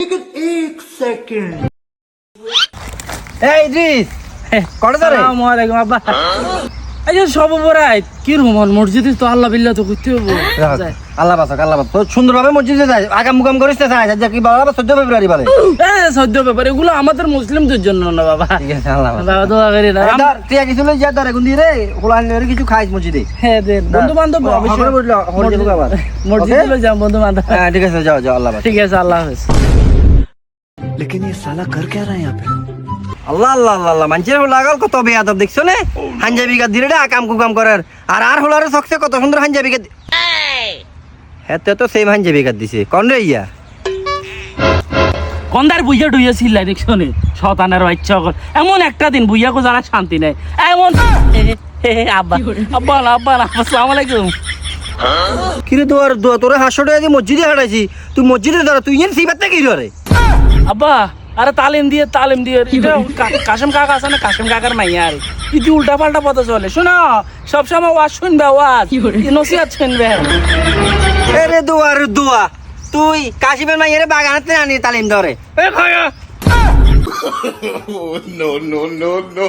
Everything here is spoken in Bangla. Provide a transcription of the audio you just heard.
এই ইদ্রিস কত ধরে আসসালামু আলাইকুম আব্বা। এই যে সব বড়াই কি রুমন মসজিদে তো আল্লাহ বিল্লাহ তো করতে হবে। আল্লাহ বাঁচাক আল্লাহ বাঁচাক সুন্দরভাবে মসজিদে যায় আগাম মুকাম করিস না যা কি বাবা 14 ফেব্রুয়ারি বলে সদ্য ব্যাপার এগুলো আমাদের মুসলিমদের জন্য না বাবা। ঠিক আছে আল্লাহ বাবা দোয়া করি না। ধর তুই কিছু লই যা ধর এখন দিয়ে রে কোলান লই কিছু খাইস মসজিদে। হ্যাঁ দে বন্ধু বান্ধব অবশ্যই বললো হল দেব আবার মসজিদে লই যাও বন্ধু বান্ধব। হ্যাঁ ঠিক আছে যাও যাও আল্লাহ বাঁচাক ঠিক আছে আল্লাহ হাফেজ। लेकिन ये साला कर क्या रहा है यहाँ पे? আল্লাহ আল্লাহ আল্লাহ আল্লাহ মানুষের লাগাল কত বেয়াদব দেখছো না হাঞ্জাবি গাদ দিলে কাম কুকাম করার আর হলারে সকসে কত সুন্দর হাঞ্জাবি গাদ হ্যাঁ তো সেম হাঞ্জাবি গাদ দিছে কোন রে ইয়া কন্দার বুইয়া ডুইয়া ছিলাই দেখছো নে শতানের বাচ্চা এমন একটা দিন বুইয়া কো যারা শান্তি নাই এমন আব্বা আব্বা না আব্বা না আসসালামু আলাইকুম। কিরে তোরে 500 টাকা দিয়ে মসজিদে হাঁটাইছি তুই মসজিদে দাঁড়া তুই এর সিবাতে কি রে আব্বা আরে তালিম দিয়ে এটা কাশেম কাকা আছে না কাশেম কাকার মাইয়া আর কি উল্টা পাল্টা পথে চলে শোনো সবসময় ওয়াজ শুনবে ওয়াজ নসিহত শুনবে। এরে দোয়া তুই কাশিমের মাইয়ারে বাগানাতে আনি তালিম ধরে No, no, no, no.